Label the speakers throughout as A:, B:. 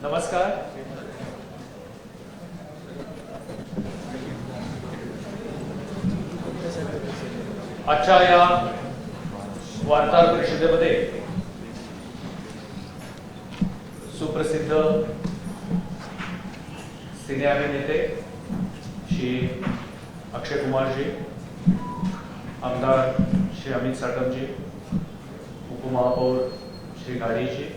A: नमस्कार. आजच्या या वार्ताहर परिषदेमध्ये सुप्रसिद्ध सिनेमे नेते श्री अक्षय कुमार जी, आमदार श्री अमित साटम जी, उपमहापौर श्री गाडी जी,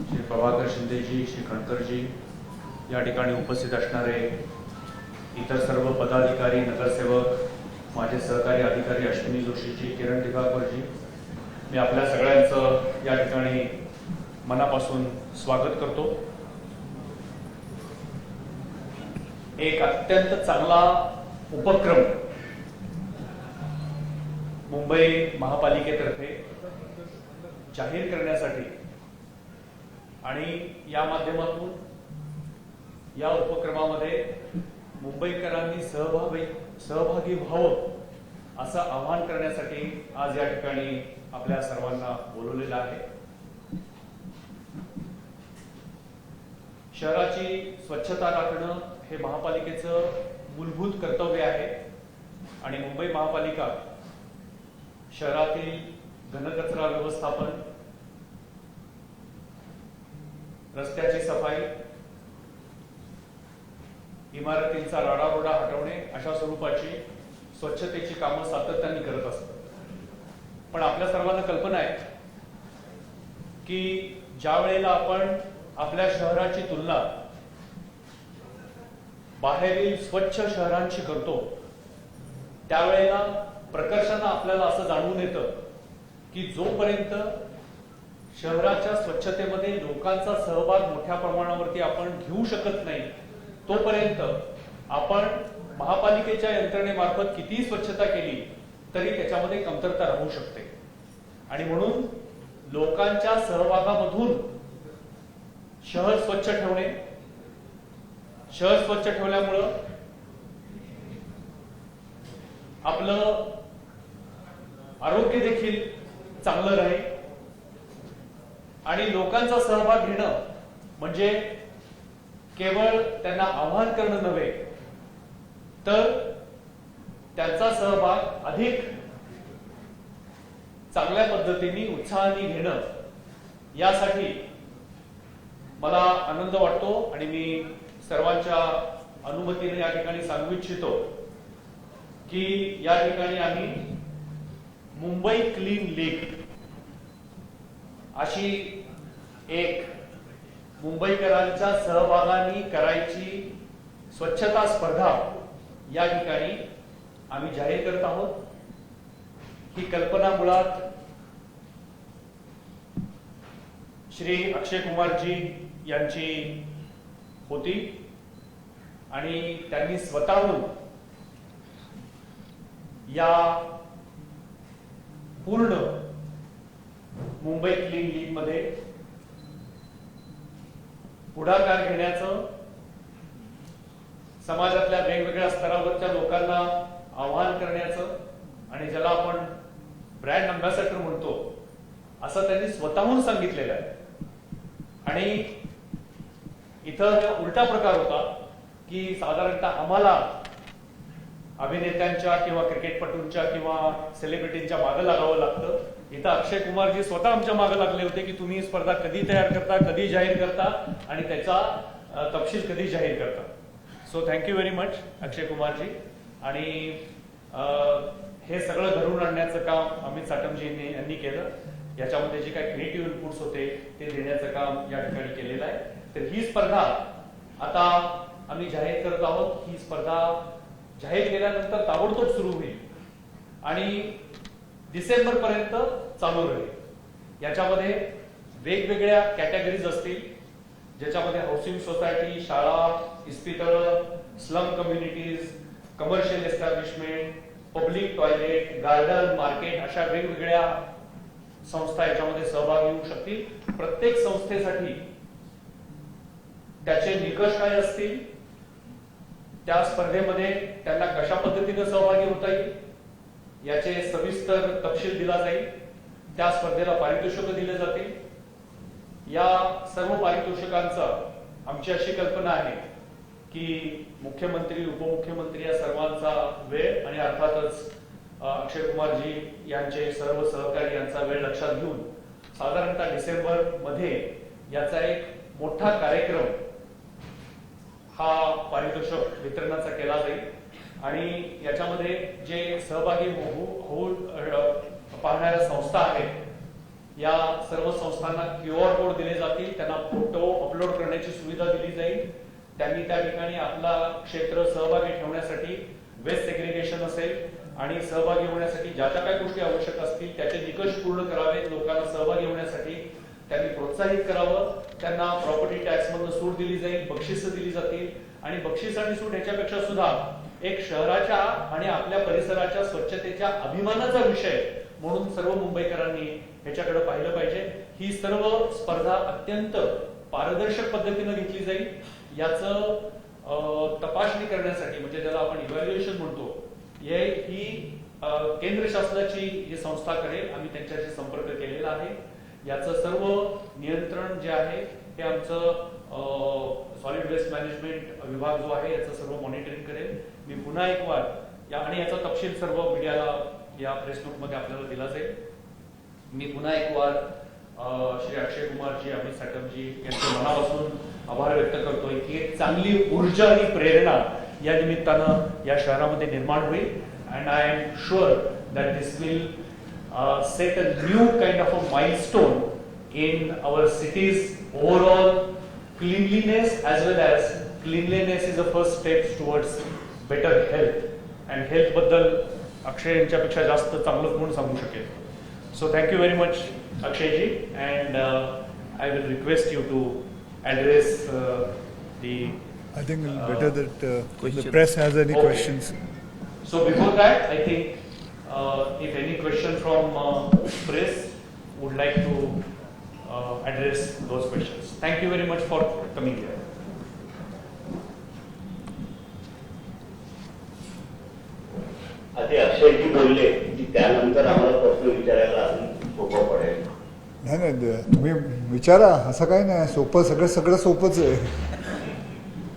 A: श्री प्रभाकर शिंदे जी, श्री खणकर जी, या ठिकाणी उपस्थित असणारे इतर सर्व पदाधिकारी, नगरसेवक, माझे सहकारी अधिकारी अश्विनी जोशी जी, किरण दिघाकर जी, मी आपल्या सगळ्यांचं या ठिकाणी मनापासून स्वागत करतो. एक अत्यंत चांगला उपक्रम मुंबई महापालिकेतर्फे जाहीर करण्यासाठी आणि या माध्यमातून या उपक्रमामध्ये मुंबईकरांनी सहभागी व्हावं असं आवाहन करण्यासाठी आज या ठिकाणी आपल्या सर्वांना बोलवलेलं आहे. शहराची स्वच्छता राखणं हे महापालिकेचं मूलभूत कर्तव्य आहे आणि मुंबई महापालिका शहरातील घनकचरा व्यवस्थापन, रस्त्याची सफाई, इमारतींचा राडारोडा हटवणे अशा स्वरूपाची स्वच्छतेची कामं सातत्याने करत असतात. पण आपल्या सर्वांना कल्पना आहे की ज्या वेळेला आपण आपल्या शहराची तुलना बाहेरील स्वच्छ शहरांशी करतो त्यावेळेला प्रकर्षानं आपल्याला असं जाणवून येतं की जोपर्यंत शहराच्या स्वच्छतेमध्ये लोकांचा सहभाग मोठ्या प्रमाणावरती आपण घेऊ शकत नाही तोपर्यंत आपण महापालिकेच्या यंत्रणेमार्फत कितीही स्वच्छता केली तरी त्याच्यामध्ये कमतरता राहू शकते. आणि म्हणून लोकांच्या सहभागामधून शहर स्वच्छ ठेवणे, शहर स्वच्छ ठेवल्यामुळं आपलं आरोग्य देखील चांगलं राहील आणि लोकांचा सहभाग घेणं म्हणजे केवळ त्यांना आवाहन करणं नव्हे तर त्यांचा सहभाग अधिक चांगल्या पद्धतीने उत्साहाने घेणं यासाठी मला आनंद वाटतो. आणि मी सर्वांच्या अनुमतीने या ठिकाणी सांगू इच्छितो की या ठिकाणी आम्ही मुंबई क्लीन लीग अशी एक मुंबईकरांच्या सहभागाने करायची स्वच्छता स्पर्धा या ठिकाणी आम्ही जाहीर करत आहोत. ही कल्पना मुळात श्री अक्षय कुमारजी यांची होती आणि त्यांनी स्वतःहून या पूर्ण मुंबई क्लीन लीग मध्ये पुढाकार घेण्याचं, समाजातल्या वेगवेगळ्या स्तरावरच्या लोकांना आवाहन करण्याचं आणि ज्याला आपण ब्रँड अँबॅसेडर म्हणतो असं त्यांनी स्वतःहून सांगितलेलं आहे. आणि इथं उलटा प्रकार होता की साधारणतः आम्हाला अभिनेत्यांच्या किंवा क्रिकेटपटूंच्या किंवा सेलिब्रिटींच्या मागे लागावं लागतं. इथं अक्षय कुमारजी स्वतः आमच्या मागे लागले होते की तुम्ही स्पर्धा कधी तयार करता, कधी जाहीर करता आणि त्याचा तपशील कधी जाहीर करता. सो थँक्यू व्हेरी मच अक्षय कुमारजी. आणि हे सगळं घडवून आणण्याचं काम अमित साटमजी यांनी केलं. याच्यामध्ये जे काही क्रिएटिव्ह इनपुट्स होते ते देण्याचं काम या ठिकाणी केलेलं आहे. तर ही स्पर्धा आता आम्ही जाहीर करत आहोत. ही स्पर्धा जाहीर केल्यानंतर ताबडतोब सुरू होईल आणि डिसेंबर पर्यंत चालू राहील. याच्यामध्ये वेगवेगळ्या कॅटेगरीज असतील ज्याच्यामध्ये हाऊसिंग सोसायटी, शाळा, इस्पितळं, slum communities, commercial establishment, public toilet, garden, market अशा वेगवेगळ्या संस्था याच्यामध्ये सहभाग घेऊ शकतील. प्रत्येक संस्थेसाठी त्याचे निकष काय असतील, त्या स्पर्धेमध्ये त्यांना कशा पद्धतीने सहभागी होता येईल याचे सविस्तर तपशील दिला जाईल. त्या स्पर्धेला पारितोषिक दिले जातील या सर्व पारितोषिकांचा आमची अशी कल्पना आहे की मुख्यमंत्री उपमुख्यमंत्री या सर्वांचा वेळ आणि अर्थातच अक्षय कुमारजी यांचे सर्व सहकारी यांचा वेळ लक्षात घेऊन साधारणतः डिसेंबर मध्ये याचा एक मोठा कार्यक्रम हा पारितोषिक वितरणाचा केला जाईल आणि याच्यामध्ये जे सहभागी होऊन पाहणाऱ्या संस्था आहेत या सर्व संस्थांना QR कोड दिले जातील, त्यांना फोटो अपलोड करण्याची सुविधा दिली जाईल, त्यांनी त्या ठिकाणी आपला क्षेत्र सहभागी ठेवण्यासाठी वेस्ट सेग्रिगेशन असेल आणि सहभागी होण्यासाठी ज्या ज्या काही गोष्टी आवश्यक असतील त्याचे निकष पूर्ण करावेत, लोकांना सहभागी होण्यासाठी त्यांनी प्रोत्साहित करावं, त्यांना प्रॉपर्टी टॅक्स मधून सूट दिली जाईल, बक्षिसं दिली जातील आणि बक्षीस आणि सूट याच्यापेक्षा सुद्धा एक शहराच्या आणि आपल्या परिसराच्या स्वच्छतेच्या अभिमानाचा विषय म्हणून सर्व मुंबईकरांनी ह्याच्याकडे पाहिलं पाहिजे. ही सर्व स्पर्धा अत्यंत पारदर्शक पद्धतीने घेतली जाईल. याचं तपासणी करण्यासाठी म्हणजे ज्याला आपण इव्हॅल्युएशन म्हणतो ही केंद्र शासनाची ही संस्था करेल. आम्ही त्यांच्याशी संपर्क केलेला आहे. याचं सर्व नियंत्रण जे आहे हे आमचं सॉलिड वेस्ट मॅनेजमेंट विभाग जो आहे याचं सर्व मॉनिटरिंग करेल. मी पुन्हा एक वार आणि याचा तपशील सर्व मीडियाला या प्रेस नोट मध्ये आपल्याला दिला जाईल. मी पुन्हा एक वार श्री अक्षय कुमारजी, अमित साटमजी यांचे मनापासून आभार व्यक्त करतोय की एक चांगली ऊर्जा आणि प्रेरणा या निमित्तानं या शहरामध्ये निर्माण होईल. And I am sure that this will set a new kind of a milestone in our city's overall cleanliness, as well as cleanliness is the first step towards better health, and health बद्दल अक्षय यांच्यापेक्षा जास्त चांगलं कोण सांगू शकेल. So thank you very much Akshay ji, and I will request you to address the
B: I think it's better that the press has any questions.
A: So before that, I think if any question from press would like to address those questions. Thank you very much for coming here.
C: आता अक्षयजी बोलले की त्यानंतर आम्हाला प्रश्न विचारायला अजून सोपं पडेल.
B: नाही तुम्ही विचारा, असं काही नाही, सोपं सगळं सोपंच आहे.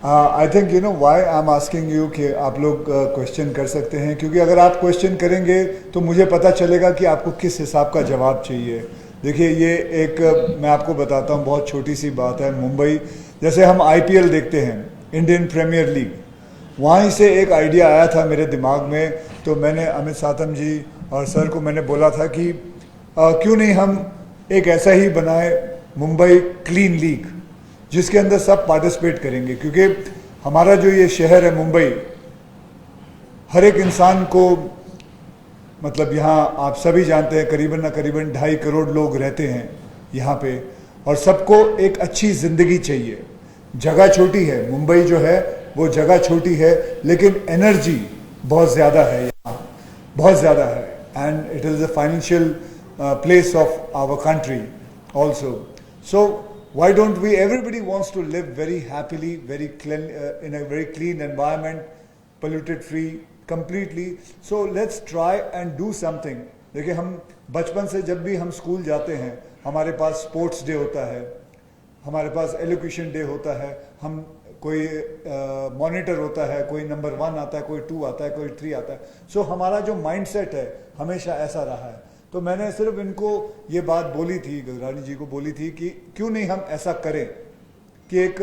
B: I think you know why I am asking you कि आप लोग क्वेश्चन कर सकते हैं, क्योंकि अगर आप क्वेश्चन करेंगे तो मुझे पता चलेगा कि आपको किस हिसाब का जवाब चाहिए. देखिए ये एक मैं आपको बताता हूँ, बहुत छोटी सी बात है. मुंबई जैसे हम IPL देखते हैं, इंडियन प्रीमियर लीग, वहीं से एक आइडिया आया था मेरे दिमाग में. तो मैंने अमित सातम जी और सर को मैंने बोला था कि क्यों नहीं हम एक ऐसा ही बनाए मुंबई क्लीन लीग, जिसके अंदर सब पार्टिसिपेट करेंगे. क्योंकि हमारा जो ये शहर है मुंबई, हर एक इंसान को, मतलब यहाँ आप सभी जानते हैं करीबन न करीबन 2.5 करोड़ लोग रहते हैं यहाँ पे, और सबको एक अच्छी ज़िंदगी चाहिए. जगह छोटी है, मुंबई जो है वो जगह छोटी है, लेकिन एनर्जी बहुत ज़्यादा है यहाँ, बहुत ज़्यादा है. And it is a financial place of our country also. So why don't we, everybody wants to live very happily, very clean, in a very clean environment, polluted free completely. So let's try and do something. देखिए हम बचपन से जब भी हम school जाते हैं, हमारे pass sports day होता है, हमारे पास एलोक्यूशन डे होता है, हम कोई मॉनिटर होता है, कोई नंबर 1 आता है, कोई 2 आता है, कोई 3 आता है. सो हमारा जो माइंडसेट है हमेशा ऐसा रहा है. तो मैंने सिर्फ इनको ये बात बोली थी, गजरानी जी को बोली थी कि क्यों नहीं हम ऐसा करें कि एक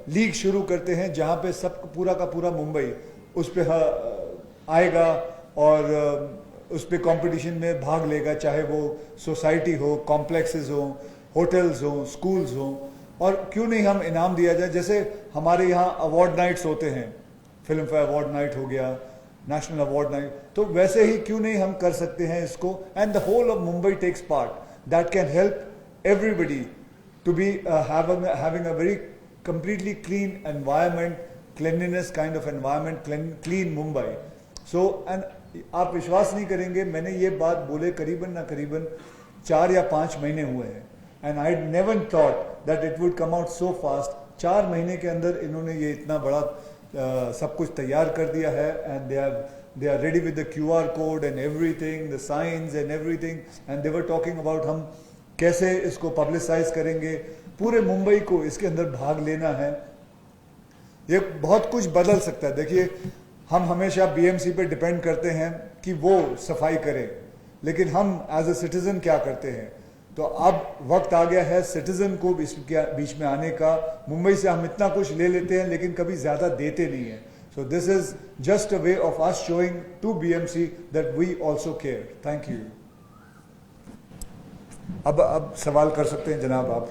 B: लीग शुरू करते हैं जहाँ पे सब पूरा का पूरा मुंबई उस पर आएगा और उस पर कंपटीशन में भाग लेगा, चाहे वो सोसाइटी हो, कॉम्प्लेक्सेस हो, होटल्स हो, स्कूल्स हो. और क्यों नहीं हम इनाम दिया जाए, जैसे हमारे यहाँ अवार्ड नाइट्स होते हैं, फिल्म फेयर अवार्ड नाइट हो गया, नेशनल अवार्ड नाइट, तो वैसे ही क्यों नहीं हम कर सकते हैं इसको. And the whole of Mumbai takes part. That can help everybody to be having a very completely clean environment, cleanliness kind of environment, clean Mumbai. So, and आप विश्वास नहीं करेंगे, मैंने ये बात बोले करीबन ना करीबन 4 या 5 महीने हुए हैं. And I never thought that it would come out so fast. 4 महीने के अंदर इन्होंने ये इतना बड़ा सब कुछ तैयार कर दिया है. And they are ready with the QR code and everything, the signs and everything. And they were talking about हम कैसे इसको पब्लिसाइज करेंगे, पूरे मुंबई को इसके अंदर भाग लेना है। ये बहुत कुछ बदल सकता है। देखिए, हम हमेशा बीएमसी पे डिपेंड करते हैं कि वो सफाई करे, लेकिन हम एज ए सिटीजन क्या करते हैं। तो अब वक्त आ गया है सिटीजन को बीच में आने का। मुंबई से हम इतना कुछ ले लेते हैं लेकिन कभी ज्यादा देते नहीं है। So this is just a way of us showing to BMC that we also care. Thank you. अब सवाल कर सकते हैं जनाब आप।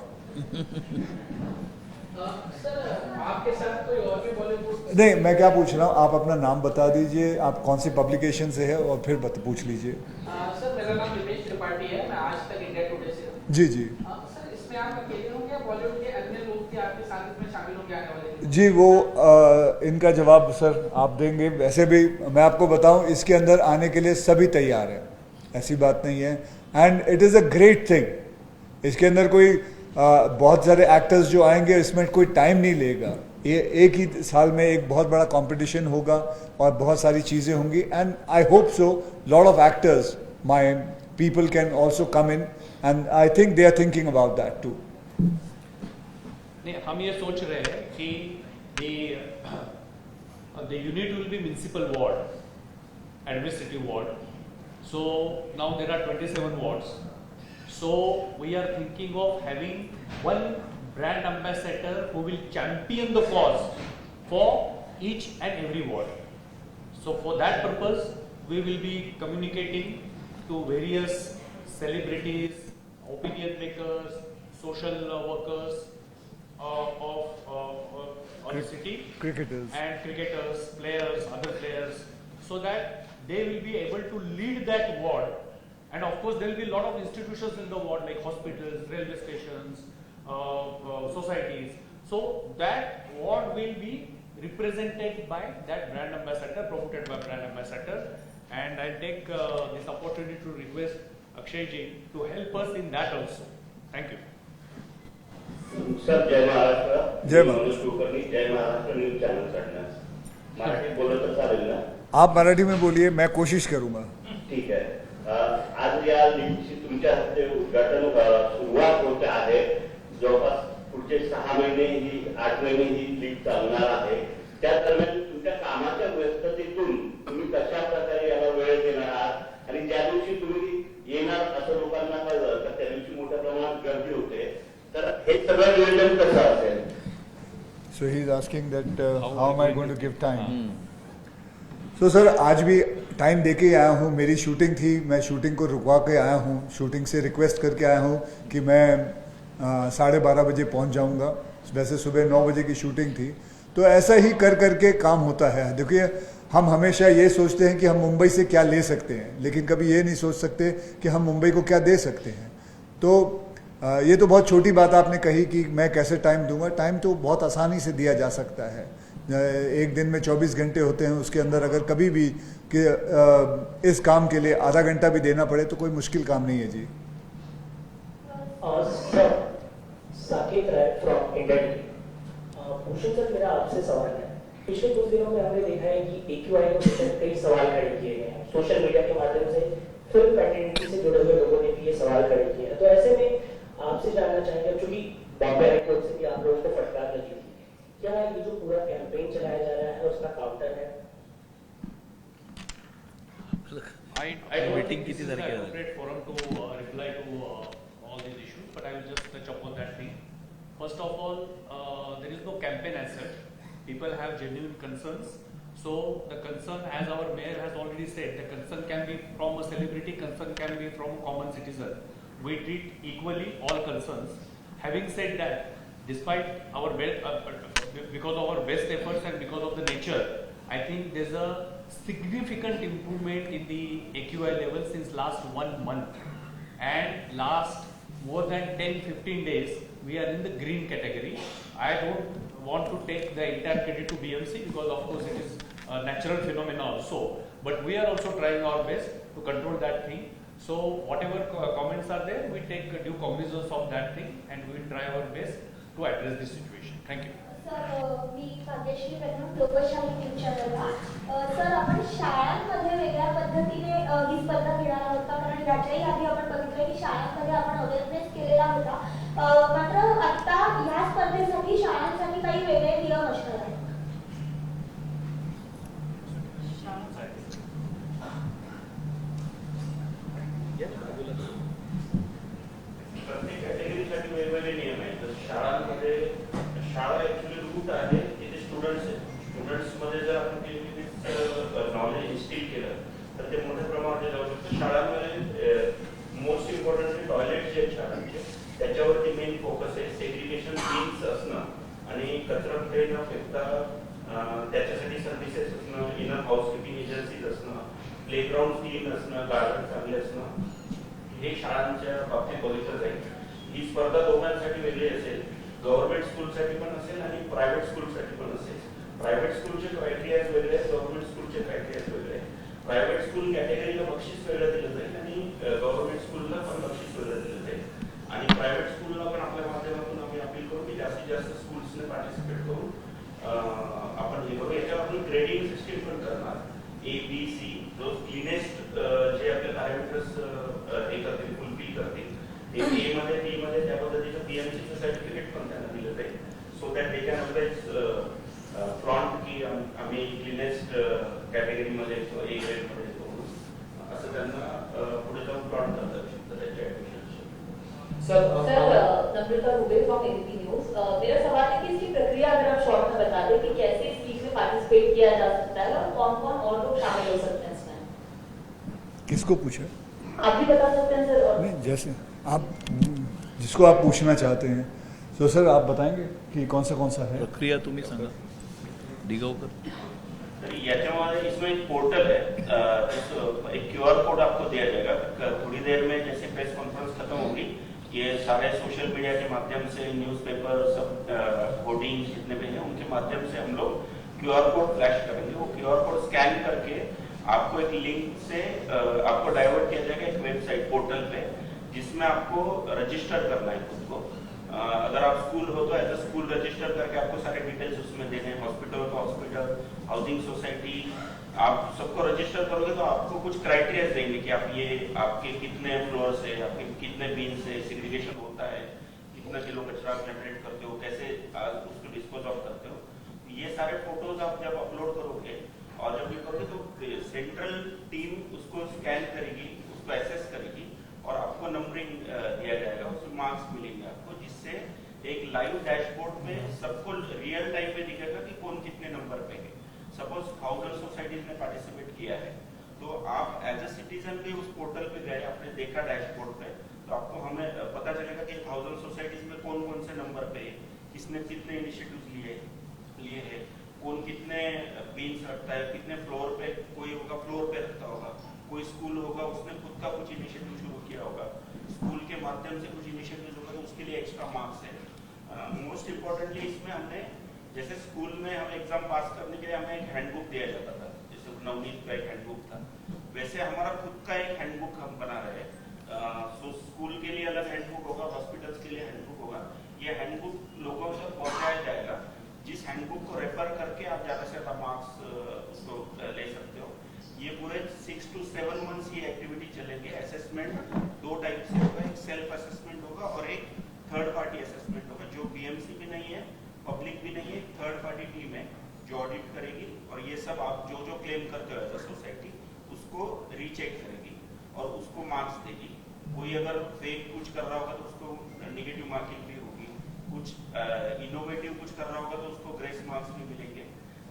D: सर आपके साथ कोई और भी बॉलीवुड
B: नहीं, मैं क्या पूछ रहा हूँ, आप अपना नाम बता दीजिए, आप कौन सी पब्लिकेशन से है, और फिर पूछ लीजिए।
D: सर मेरा नाम दिनेश त्रिपाठी है, मैं आज तक इंडिया टुडे से हूँ।
B: जी जी
D: सर इसमें आप अकेले होंगे या बॉलीवुड के अन्य लोग भी आपके साथ इसमें शामिल होंगे आने वाले?
B: जी, वो इनका जवाब सर आप देंगे। वैसे भी मैं आपको बताऊं, इसके अंदर आने के लिए सभी तैयार हैं, ऐसी बात नहीं है। And it is a great thing. इसके अंदर कोई बहुत सारे एक्टर्स जो आएंगे, इसमें कोई टाइम नहीं लेगा। ये एक ही साल में एक बहुत बड़ा कंपटीशन होगा और बहुत सारी चीज़ें होंगी। And I hope so lot of actors, my people can also come in, and I think they are thinking about that too.
A: नहीं, हम ये सोच रहे हैं कि the unit will be municipal ward, administrative ward. So now there are 27 wards. So we are thinking of having one brand ambassador who will champion the cause for each and every ward. So for that purpose, we will be communicating to various celebrities, opinion makers, social workers of the city,
B: Cricketers.
A: and cricketers, players, other players, so that they will be able to lead that ward. And of course, there will be a lot of institutions in the ward, like hospitals, railway stations, societies. So that ward will be represented by that brand ambassador, promoted by brand ambassador. And I take this opportunity to request Akshay ji to help us in that also. Thank you.
C: Sir, जय महाराष्ट्र.
B: जय
C: मी
B: Maharashtra.
C: Manoj Kulkarni, Jai Maharashtra news channel कडनं. मराठीत बोलत तर चालेल ना?
B: आप मराठी में बोलिए, मैं कोशिश करूंगा।
C: ठीक आहे. आज या लीगची तुमच्या हस्ते उद्घाटन सुरुवात होत आहे. जवळपास पुढचे 6 महिने ही 8 महिने ही लीग चालणार आहे. त्या दरम्यान तुमच्या कामाच्या व्यस्ततेतून तुम्ही कशा प्रकारे याला वेळ देणार आहात, आणि ज्या दिवशी तुम्ही येणार असं लोकांना कळलं तर त्या दिवशी मोठ्या प्रमाणात गर्दी होते, तर हे सगळं नियोजन कसं असेल?
B: So he is asking that how am I going to give time? So sir, आज भी टाइम दे के आया हूँ। मेरी शूटिंग थी, मैं शूटिंग को रुकवा के आया हूँ। शूटिंग से रिक्वेस्ट करके आया हूँ कि मैं 12:30 बजे पहुँच जाऊँगा। वैसे सुबह 9 बजे की शूटिंग थी। तो ऐसा ही कर करके काम होता है। देखिए, हम हमेशा ये सोचते हैं कि हम मुंबई से क्या ले सकते हैं, लेकिन कभी ये नहीं सोच सकते कि हम मुंबई को क्या दे सकते हैं। तो ये तो बहुत छोटी बात आपने कही कि मैं कैसे टाइम दूंगा। टाइम तो बहुत आसानी से दिया जा सकता है। एक दिन में 24 घंटे होते हैं, उसके अंदर अगर कभी भी कि इस काम के लिए आधा घंटा भी देना पड़े तो कोई मुश्किल काम नहीं है जी।
E: Sir, Sakib Rai from India TV. Bhushan sir, मेरा आपसे सवाल है। पिछले कुछ दिनों में हमने देखा है कि AQI को लेकर कई सवाल खड़े किए गए हैं। सोशल मीडिया के माध्यम से फिल्म फ्रेटर्निटी से जुड़े हुए लोगों ने भी ये सवाल खड़े किए हैं। तो ऐसे में आपसे जानना चाहेंगे, क्योंकि बॉम्बे हाई कोर्ट से भी आप लोगों को फटकार लगी थी, क्या ये जो पूरा कैंपेन चलाया जा रहा है उसका काउंटर है?
A: I don't think this is an appropriate forum to reply to all these issues, but I will just touch upon that thing. First of all, there is no campaign as such. People have genuine concerns. So the concern, as our mayor has already said, the concern can be from a celebrity, concern can be from a common citizen. We treat equally all concerns. Having said that, despite our because of our best efforts and because of the nature, I think there's a significant improvement in the AQI level since last 1 month, and last more than 10-15 days we are in the green category. I don't want to take the entire credit to BMC because of course it is a natural phenomena also, but we are also trying our best to control that thing. So whatever comments are there, we take due cognizance of that thing and we will try our best to address this situation. Thank you.
F: Sir, मी Bhagyashree Kadam, Lokshahi news चॅनलला. Sir, आपण शाळांमध्ये वेगळ्या पद्धतीने ही स्पर्धा घेणार आहोत का? कारण याच्याही आधी आपण बघितलं की शाळांमध्ये आपण अवेअरनेस
C: प्रत्येक कॅटेगरीसाठी वेगवेगळे नियम आहेत. तर शाळांमध्ये शाळा ऍक्च्युली रूट आहे, तिथे स्टुडंट्स आहेत. स्टुडंट्समध्ये जर आपण नॉलेज इन्स्टिल केलं तर ते मोठ्या प्रमाणात जाऊ शकतं. शाळांमध्ये मोस्ट इम्पॉर्टंटली टॉयलेट जे आहेत शाळांचे त्याच्यावरती मेन फोकस आहे. सेग्रिगेशन बिन्स असणं आणि कचरा कुठे न फेकता त्याच्यासाठी सर्व्हिसेस असणं, इनर हाऊसकीपिंग एजन्सीज असणं, प्लेग्राऊंड क्लीन असणं, गार्डन चांगले असणं, हे शाळांच्या बाबतीत बघितलं जाईल. ही स्पर्धा दोघांसाठी वेगळी असेल, गव्हर्नमेंट स्कूलसाठी पण असेल आणि प्रायव्हेट स्कूलसाठी पण असेल. प्रायव्हेट स्कूलचे क्रायटेरियाज वेगळे आहेत, गव्हर्नमेंट स्कूलचे क्रायटेरियाज वेगळे आहेत. प्रायव्हेट स्कूल कॅटेगरीला बक्षीस वेगळं दिलं जाईल आणि गव्हर्नमेंट स्कूलला पण बक्षीस वेगळं दिलं जाईल. आणि प्रायव्हेट स्कूलला पण आपल्या माध्यमातून आम्ही अपील करू की जास्तीत जास्त स्कूल्सने पार्टिसिपेट करू. आपण हे बघू, याच्यावर आपण ग्रेडिंग सिस्टीम पण करणार. ABC जो क्लिनेस्ट जे आपले पॅरामीटर्स हे करतील, फुलफिल करतील, ते A मध्ये B मध्ये त्या पद्धतीचं PMCचं सर्टिफिकेट पण त्यांना दिलं जाईल. So that they can always front की आम्ही क्लिनेस्ट कॅटेगरीमध्ये किंवा A ग्रेडमध्ये करू, असं त्यांना पुढे जाऊन फ्रॉन्ट करता येऊ शकतं त्याच्या ऍडमिशनचे.
G: Sir Namrata Dubey from ABP news. मेरा सवाल है कि इसकी प्रक्रिया अगर आप शॉर्ट में बता दें कि कैसे इस लीग में पार्टिसिपेट किया जा सकता है और कौन कौन और लोग शामिल हो सकते हैं इसमें।
B: किसको पूछा?
G: आप भी बता सकते हैं सर।
B: नहीं, जैसे आप जिसको आप पूछना चाहते हैं तो सर आप बताएंगे कि कौन सा है
H: प्रक्रिया तुम्ही सांगा दिगावकर।
C: तर याच्यामध्ये इसमें एक पोर्टल है, एक QR कोड आपको दिया जाएगा थोड़ी देर में। जैसे प्रेस कॉन्फ्रेंस खत्म होगी, ये सारे सोशल मीडिया के माध्यम से, न्यूज़पेपर, सब होर्डिंग जितने भी हैं उनके माध्यम से हम लोग QR कोड फ्लैश करेंगे। वो QR कोड स्कैन करके आपको एक लिंक से आपको डाइवर्ट किया जाएगा एक वेबसाइट पोर्टल पे, जिसमें आपको रजिस्टर करना है खुद को। अगर आप स्कूल हो तो एज अ स्कूल रजिस्टर करके आपको सारे डिटेल्स उसमें देने हैं। हॉस्पिटल तो हॉस्पिटल, हाउसिंग सोसाइटी, आप सबको रजिस्टर करोगे तो आपको कुछ क्राइटेरिया देंगे कि आप ये आपके कितने फ्लोर से, आपके कितने बीन से सेग्रीगेशन होता है, कितना किलो कचरा जनरेट करते हो, कैसे उसको डिस्पोज ऑफ करते हो। ये सारे फोटोज आप जब अपलोड करोगे और जब ये करोगे तो सेंट्रल टीम उसको स्कैन करेगी, उसको एसेस करेगी और आपको नंबरिंग दिया जाएगा, उसमें मार्क्स मिलेंगे आपको, जिससे एक लाइव डैशबोर्ड में सबको रियल टाइम में दिखेगा कि कौन कितने नंबर पे है। सपोज 1000 सोसाइटीज ने पार्टिसिपेट किया है तो आप एज अ सिटीजन भी उस पोर्टल पे गए, आपने देखा डैशबोर्ड पे, तो आपको हमें पता चलेगा कि 1000 सोसाइटीज में कौन कौन से नंबर पे है, किसने कितने इनिशिएटिव्स लिए हैं, कौन कितने बीन्स रखता है, कितने फ्लोर पे, कोई होगा फ्लोर पे रखता होगा, कोई स्कूल होगा उसने खुद का कुछ इनिशिएटिव शुरू किया होगा, स्कूल के माध्यम से कुछ इनिशिएटिव होगा तो उसके लिए एक्स्ट्रा मार्क्स है। मोस्ट इम्पोर्टेंटली इसमें हमने, जैसे स्कूल में हम एग्जाम पास करने के लिए हमें एक हैंडबुक दिया जाता था, जैसे नवनीत का एक हैंडबुक था, वैसे हमारा खुद का एक हैंडबुक हम बना रहे हैं। सो स्कूल के लिए अलग हैंडबुक होगा, हॉस्पिटल्स के लिए हैंडबुक होगा। ये हैंडबुक लोगों तक पहुंचाया जाएगा, जिस हैंडबुक को रेफर करके आप ज्यादा से ज्यादा मार्क्स उसको ले सकते हो। ये पूरे 6 to 7 मंथ्स ये एक्टिविटी चलेंगे। असेसमेंट 2 टाइप से होगा, एक सेल्फ असेसमेंट होगा और एक थर्ड पार्टी असेसमेंट होगा, जो BMC भी नहीं है, पब्लिक भी नहीं है, थर्ड पार्टी टीम है जो ऑडिट करेगी और ये सब आप जो जो क्लेम करते हो एज अ सोसाइटी उसको रीचेक करेगी और उसको मार्क्स देगी। कोई अगर फेक कुछ कर रहा होगा तो उसको नेगेटिव मार्किंग भी होगी, कुछ इनोवेटिव कुछ कर रहा होगा तो उसको ग्रेस मार्क्स भी मिलेंगे।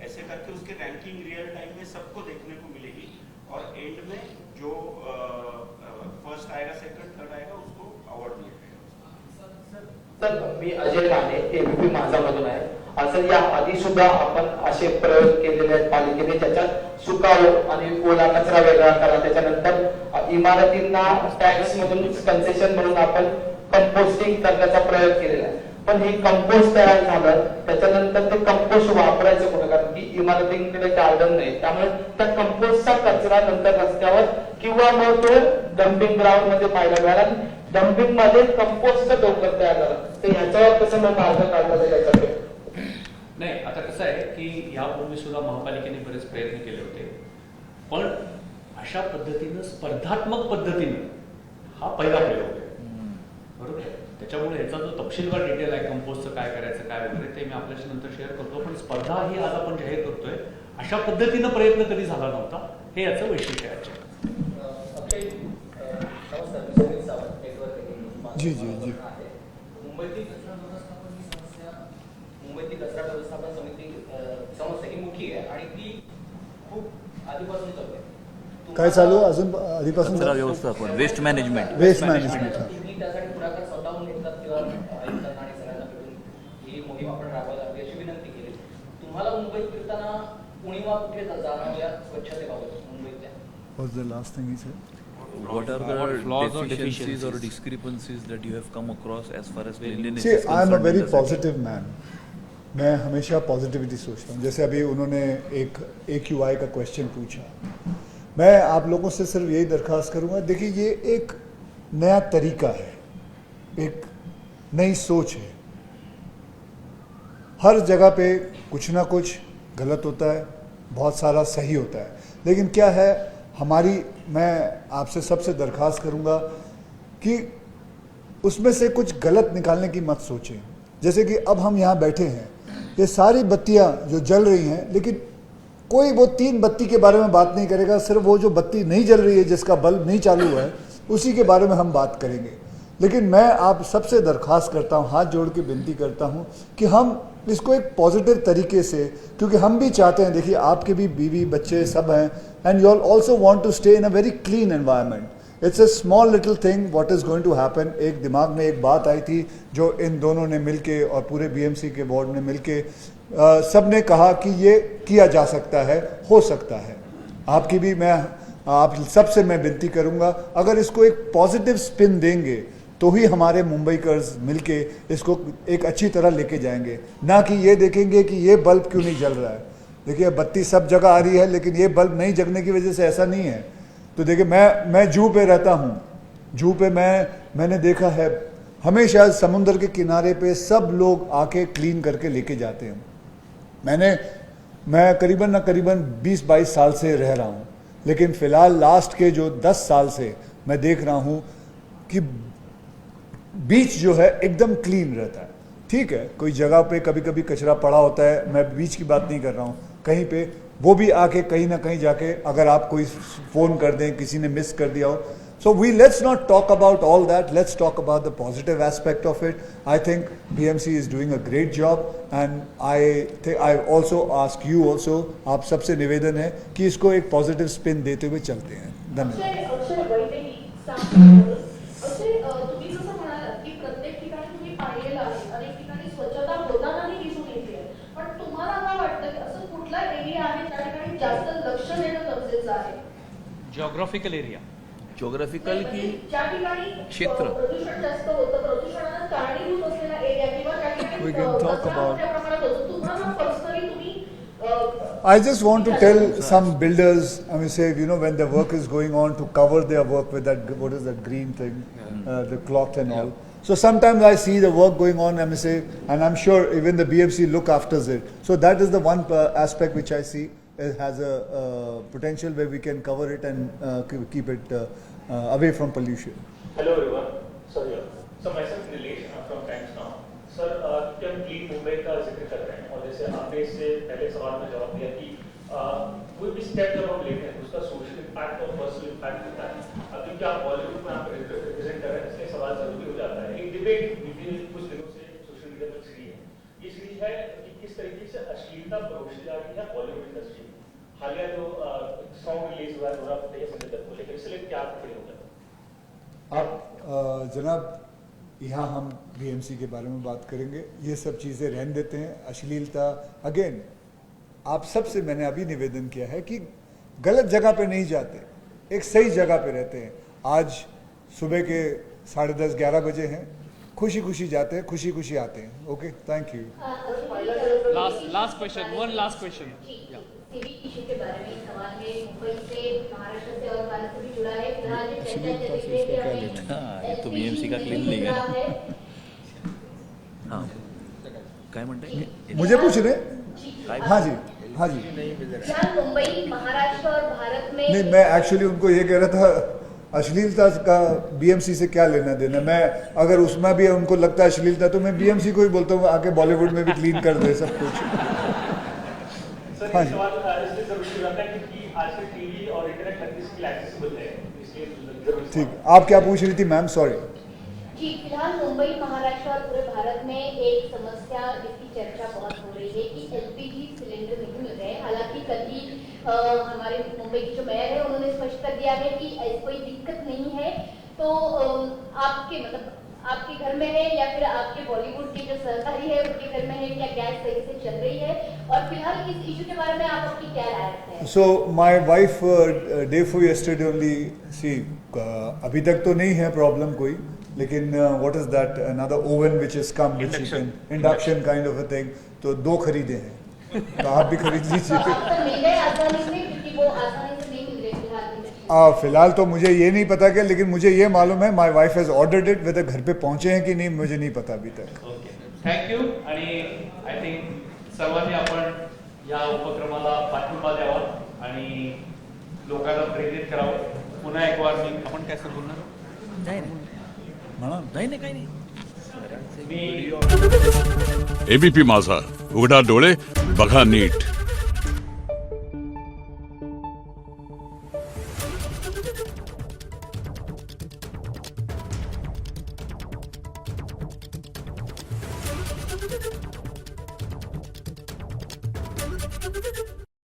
C: ऐसे करके उसके रैंकिंग रियल टाइम में सबको देखने को मिलेगी और एंड में जो फर्स्ट आएगा, सेकंड, थर्ड आएगा उसको अवार्ड दिया जाएगा।
I: सर मी अजय राणे, एबीपी माझामधून आहे। सर या आधी सुद्धा आपण असे प्रयोग केलेले आहेत पालिकेने, ज्याच्यात सुकावू आणि ओला कचरा वेगळा करा, त्याच्यानंतर इमारतींना टॅक्स मधून कन्सेशन म्हणून आपण कंपोस्टिंग करण्याचा प्रयोग केलेला आहे। पण हे कंपोस्ट तयार झालं त्याच्यानंतर ते कंपोस्ट वापरायचं कुठं, कारण की इमारतींकडे गार्डन नाही, त्यामुळे त्या कंपोस्टचा कचरा नंतर रस्त्यावर किंवा मग तो डम्पिंग ग्राउंड मध्ये पाहायला मिळाला। डम्पिंग मध्ये कंपोस्ट लवकर तयार झाला, तर ह्याच्यावर कसं मग मार्ग काढला जाईल?
A: नाही, आता कसं आहे की यापूर्वी सुद्धा महापालिकेने बरेच प्रयत्न केले होते, पण अशा पद्धतीनं स्पर्धात्मक पद्धतीनं हा पहिला प्रयोग आहे, बरोबर आहे। त्याच्यामुळे याचा जो तपशीलवार डिटेल आहे कंपोस्टचं काय करायचं काय वगैरे ते मी आपल्याशी नंतर शेअर करतो, पण स्पर्धा ही आज आपण जाहीर करतोय, अशा पद्धतीनं प्रयत्न कधी झाला नव्हता, हे याचं वैशिष्ट्य आहे।
E: नमस्कार,
J: सावंत नेटवर्क एटीन
B: जी, जी, जी.
J: आहे. मुंबईतील कचरा व्यवस्थापन ही समस्या मुंबईतील कचरा व्यवस्थापन समिती समस्या ही मोठी आहे आणि ती खूप आधीपासून चालू आहे.
B: काय चालू आहे अजून आधीपासून?
H: कचरा व्यवस्थापन, वेस्ट मॅनेजमेंट.
B: Waste management.
J: तुम्ही त्यासाठी पुढाकार स्वतःहून घेतलात किंवा आयुक्तांना आणि सगळ्यांना भेटून ही मोहीम आपण राबवायला हवी अशी विनंती केली. तुम्हाला मुंबईत फिरताना उणीवा कुठे जाणवल्या स्वच्छतेबाबत मुंबईतल्या?
B: What's the last thing he said?
H: What are
A: What
H: the
A: flaws or
H: deficiencies or
A: deficiencies?
H: discrepancies that you have come across as far as cleanliness
B: See,
H: is
B: I am a
H: concerned in
B: very
H: the city?
B: positive man. मैं हमेशा positivity सोचता हूँ. जैसे अभी उन्होंने एक AQI का question पूछा, मैं आप लोगों से सिर्फ यही दरख्वास्त करूँगा, देखिए ये एक नया तरीका है, एक नई सोच है. हर जगह पे कुछ ना कुछ गलत होता है, बहुत सारा सही होता है, लेकिन क्या है हमारी, मैं आपसे सबसे दरख्वास्त करूँगा कि उसमें से कुछ गलत निकालने की मत सोचें. जैसे कि अब हम यहाँ बैठे हैं, ये सारी बत्तियाँ जो जल रही हैं, लेकिन कोई वो 3 बत्ती के बारे में बात नहीं करेगा, सिर्फ वो जो बत्ती नहीं जल रही है, जिसका बल्ब नहीं चालू हुआ है, उसी के बारे में हम बात करेंगे. लेकिन मैं आप सबसे दरख्वास्त करता हूँ, हाथ जोड़ के विनती करता हूँ कि हम इसको एक पॉजिटिव तरीके से, क्योंकि हम भी चाहते हैं, देखिए आपके भी बीवी बच्चे सब हैं, and you all also want to stay in a very clean environment. It's a small little thing what is going to happen. एक दिमाग में एक बात आई थी जो इन दोनों ने मिलके और पूरे BMC के बोर्ड ने मिलके सब ने कहा कि ये किया जा सकता है, हो सकता है. आपकी भी मैं आप सबसे मैं विनती करूंगा, अगर इसको एक पॉजिटिव स्पिन देंगे तो ही हमारे मुंबईकर्स मिलके इसको एक अच्छी तरह लेके जाएंगे, ना कि ये देखेंगे कि ये बल्ब क्यों नहीं जल रहा है. देखिए बत्ती सब जगह आ रही है, लेकिन ये बल्ब नहीं जगने की वजह से ऐसा नहीं है. तो देखिए मैं जू पे रहता हूँ, जू पे मैंने देखा है हमेशा समुद्र के किनारे पे सब लोग आके क्लीन करके लेके जाते हैं. मैं करीबन 20-22 साल से रह रहा हूँ, लेकिन फ़िलहाल लास्ट के जो 10 साल से मैं देख रहा हूँ कि बीच जो है एकदम क्लीन रहता है. ठीक है, कोई जगह पे कभी कभी कचरा पड़ा होता है, मैं बीच की बात नहीं कर रहा हूँ, कहीं पे वो भी आके कहीं ना कहीं जाके अगर आप कोई फ़ोन कर दें, किसी ने मिस कर दिया हो. So let's not talk about all that. Let's talk about the positive aspect of it. I think BMC is doing a great job, and I also ask you also, आप सबसे निवेदन है कि इसको एक पॉजिटिव स्पिन देते हुए चलते हैं. धन्यवाद.
G: अक्षय वैदेही सांगली. अक्षय तुम्ही जसं म्हणालात की प्रत्येक ठिकाणी तुम्ही पाहिलेलं आहे, अनेक ठिकाणी स्वच्छता होतानाही दिसून येते, पण तुम्हाला काय वाटतं की असं कुठला एरिया आहे त्या ठिकाणी जास्त लक्ष देणं गरजेचं आहे?
A: जिओग्राफिकल एरिया,
H: ज्योग्राफिकल की
G: ज्या ठिकाणी
H: क्षेत्र.
G: प्रदूषण जास्त होतं, प्रदूषणाला कारणीभूत असलेला एरिया किंवा ज्या ठिकाणी
B: We can talk
G: कचरा
B: about-
G: मोठ्या प्रमाणात होतो, तुम्हाला पर्सनली तुम्ही
B: I just want to tell some builders, I mean, say, you know, when the work is going on, to cover their work with that, what is that green thing, the cloth and all. So sometimes I see the work going on, I mean, say, and I'm sure even the BMC look after it. So that is the one aspect which I see has a potential where we can cover it and keep it away from pollution.
K: Hello everyone. Sorry. So myself Nilesh from Times Now. Sir कि हम clean Mumbai का जिक्र कर रहे हैं, और जैसे आपने इससे पहले सवाल में जवाब दिया कि कोई भी स्टेप जब हम लेते हैं उसका सोशल इम्पैक्ट और पर्सनल इम्पैक्ट होता है. अभी क्या बॉलीवुड में आप रिप्रेजेंट कर रहे हैं, इसलिए सवाल जरूरी हो जाता है. एक डिबेट बीते कुछ दिनों से सोशल मीडिया पर छिड़ी है. ये छिड़ी है कि किस तरीके से अश्लीलता परोसी जा रही है बॉलीवुड इंडस्ट्री में. हालिया जो सॉन्ग रिलीज हुआ है दोनों संजय दत्त को लेकर, इसलिए क्या खड़े हो गए?
B: आप जनाब, यहाँ हम BMC के बारे में बात करेंगे, ये सब चीज़ें रहने देते हैं. अश्लीलता अगेन, आप सबसे मैंने अभी निवेदन किया है कि गलत जगह पे नहीं जाते, एक सही जगह पे रहते हैं. आज सुबह के 10:30-11 बजे हैं, खुशी खुशी जाते हैं, खुशी खुशी आते हैं. Okay, thank you.
A: Last question, one last question.
F: Civic issue के बारे में सवाल है, मुंबई से, महाराष्ट्र से और भारत से भी जुड़ा है. फिलहाल जो चर्चा चल रही है कि हमें
H: ये तो BMC का क्लीन नहीं है. हाँ, काय म्हणताय?
B: मुझे पूछ रहे? हाँ जी, हाँ जी.
F: क्या मुंबई, महाराष्ट्र और भारत में
B: नहीं, मैं एक्चुअली उनको ये कह रहा था, अश्लीलता का BMC से क्या लेना देना. मैं अगर उसमें भी उनको लगता है अश्लीलता, तो मैं BMC को ही बोलता हूँ आके बॉलीवुड में भी क्लीन कर दे सब कुछ.
K: सर ये सवाल इसलिए जरूरी हो जाता है क्योंकि आजकल टीवी और इंटरनेट हर किसी के लिए एक्सेसिबल है, इसलिए जरूर
B: ठीक, आप क्या पूछ रही थी मैम? सॉरी।
F: जी, फिलहाल मुंबई, महाराष्ट्र और पूरे भारत में एक समस्या जिसकी चर्चा बहुत हो रही है कि एलपीजी सिलेंडर नहीं मिल रहे हैं। हालांकि कल ही हमारे मुंबई की जो मेयर है उन्होंने स्पष्ट कर दिया है कि ऐसी कोई दिक्कत नहीं है। तो आपके आपके घर में है या फिर आपके बॉलीवुड के जो सहकारी है उनके घर में है, क्या गैस सही से चल रही है? और फिलहाल इस इशू के बारे में आप अपनी क्या राय रखते हैं?
B: So my wife day for yesterday only, see, अभी तक तो नहीं है प्रॉब्लम कोई, लेकिन what is that another oven which has come which you can induction kind of a thing, तो 2 खरीदे हैं, तो आप भी खरीद लीजिए।
F: आपको मिल गए आसानी से, क्योंकि वो आसानी से नहीं मिल रहे फिलहाल।
B: फिलहाल तो मुझे ये नहीं पता क्या, लेकिन मुझे ये मालूम है my wife has ordered it, whether घर पे पहुंचे हैं कि नहीं मुझे नहीं पता अभी तक।
A: थँक्यू। आणि आय थिंक सर्वांनी आपण या उपक्रमाला पाठिंबा द्यावा आणि लोकांना प्रेरित करावं। पुन्हा एक बार मी
H: आपण काय सर बोलणार? नाही म्हणा, नाही काही नाही।
L: एबीपी माझा, उघडा डोळे बघा नीट।